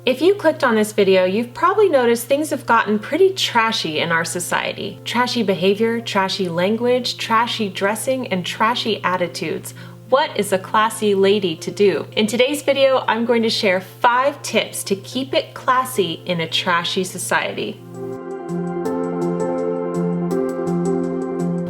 If you clicked on this video, you've probably noticed things have gotten pretty trashy in our society. Trashy behavior, trashy language, trashy dressing, and trashy attitudes. What is a classy lady to do? In today's video, I'm going to share 5 tips to keep it classy in a trashy society.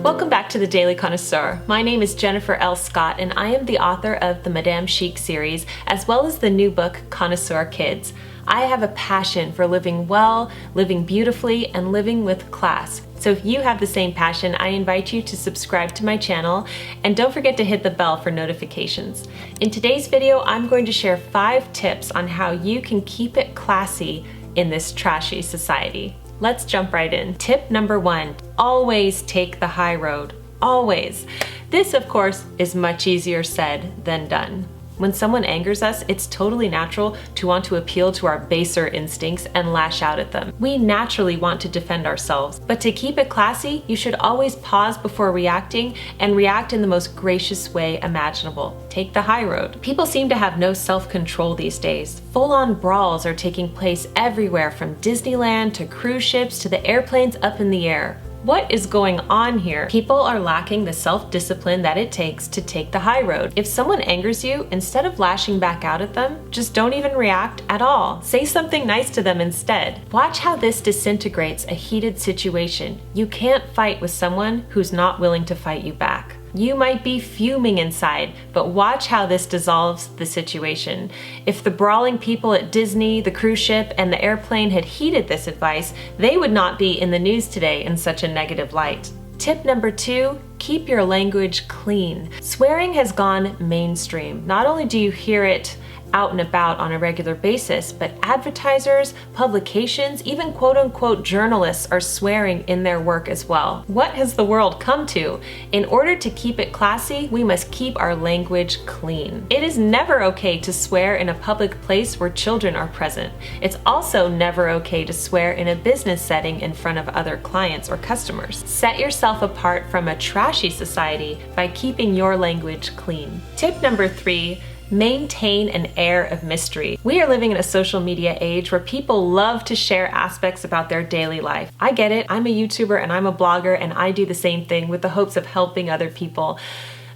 Welcome back to the Daily Connoisseur. My name is Jennifer L. Scott, and I am the author of the Madame Chic series, as well as the new book, Connoisseur Kids. I have a passion for living well, living beautifully, and living with class. So if you have the same passion, I invite you to subscribe to my channel, and don't forget to hit the bell for notifications. In today's video, I'm going to share 5 tips on how you can keep it classy in this trashy society. Let's jump right in. Tip number 1, always take the high road. Always. This, of course, is much easier said than done. When someone angers us, it's totally natural to want to appeal to our baser instincts and lash out at them. We naturally want to defend ourselves, but to keep it classy, you should always pause before reacting and react in the most gracious way imaginable. Take the high road. People seem to have no self-control these days. Full-on brawls are taking place everywhere, from Disneyland to cruise ships to the airplanes up in the air. What is going on here? People are lacking the self-discipline that it takes to take the high road. If someone angers you, instead of lashing back out at them, just don't even react at all. Say something nice to them instead. Watch how this disintegrates a heated situation. You can't fight with someone who's not willing to fight you back. You might be fuming inside, but watch how this dissolves the situation. If the brawling people at Disney, the cruise ship, and the airplane had heeded this advice, they would not be in the news today in such a negative light. Tip number 2, keep your language clean. Swearing has gone mainstream. Not only do you hear it out and about on a regular basis, but advertisers, publications, even quote-unquote journalists are swearing in their work as well. What has the world come to? In order to keep it classy, we must keep our language clean. It is never okay to swear in a public place where children are present. It's also never okay to swear in a business setting in front of other clients or customers. Set yourself apart from a trashy society by keeping your language clean. Tip number 3, maintain an air of mystery. We are living in a social media age where people love to share aspects about their daily life. I get it. I'm a YouTuber and I'm a blogger, and I do the same thing with the hopes of helping other people.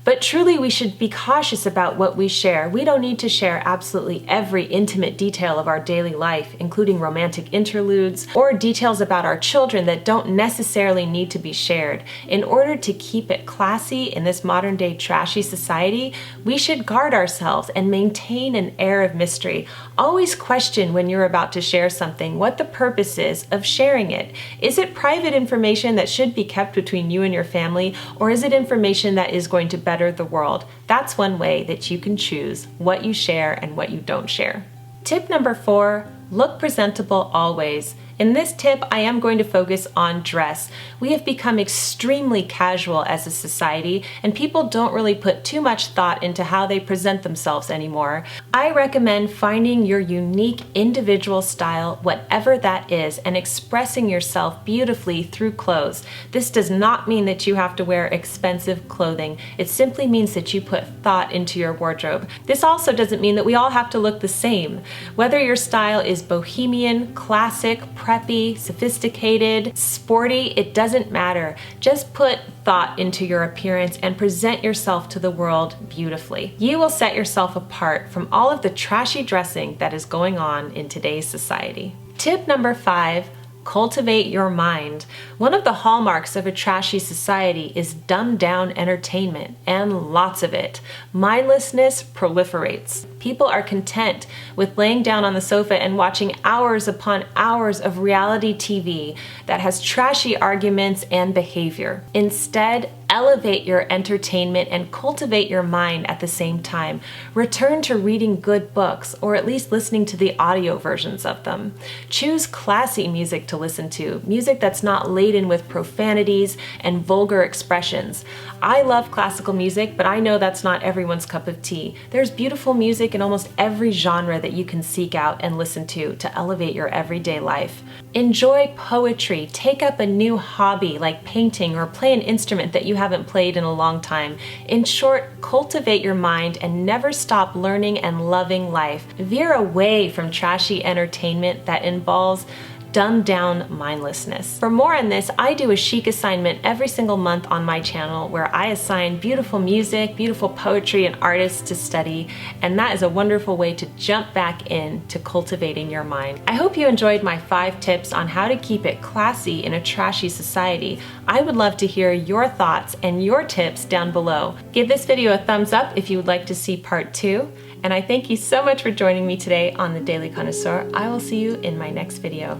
But truly, we should be cautious about what we share. We don't need to share absolutely every intimate detail of our daily life, including romantic interludes or details about our children that don't necessarily need to be shared. In order to keep it classy in this modern day trashy society, we should guard ourselves and maintain an air of mystery. Always question when you're about to share something what the purpose is of sharing it. Is it private information that should be kept between you and your family, or is it information that is going to better the world? That's one way that you can choose what you share and what you don't share. Tip number 4, look presentable always. In this tip, I am going to focus on dress. We have become extremely casual as a society, and people don't really put too much thought into how they present themselves anymore. I recommend finding your unique individual style, whatever that is, and expressing yourself beautifully through clothes. This does not mean that you have to wear expensive clothing. It simply means that you put thought into your wardrobe. This also doesn't mean that we all have to look the same. Whether your style is bohemian, classic, preppy, sophisticated, sporty, it doesn't matter. Just put thought into your appearance and present yourself to the world beautifully. You will set yourself apart from all of the trashy dressing that is going on in today's society. Tip number 5, cultivate your mind. One of the hallmarks of a trashy society is dumbed down entertainment, and lots of it. Mindlessness proliferates. People are content with laying down on the sofa and watching hours upon hours of reality TV that has trashy arguments and behavior. Instead, elevate your entertainment and cultivate your mind at the same time. Return to reading good books, or at least listening to the audio versions of them. Choose classy music to listen to, music that's not laden with profanities and vulgar expressions. I love classical music, but I know that's not everyone's cup of tea. There's beautiful music in almost every genre that you can seek out and listen to elevate your everyday life. Enjoy poetry. Take up a new hobby like painting, or play an instrument that you have haven't played in a long time. In short, cultivate your mind and never stop learning and loving life. Veer away from trashy entertainment that involves dumbed down mindlessness. For more on this, I do a chic assignment every single month on my channel where I assign beautiful music, beautiful poetry, and artists to study, and that is a wonderful way to jump back in to cultivating your mind. I hope you enjoyed my 5 tips on how to keep it classy in a trashy society. I would love to hear your thoughts and your tips down below. Give this video a thumbs up if you would like to see part 2, and I thank you so much for joining me today on the Daily Connoisseur. I will see you in my next video.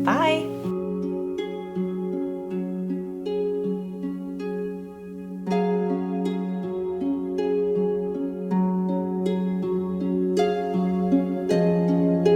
Bye!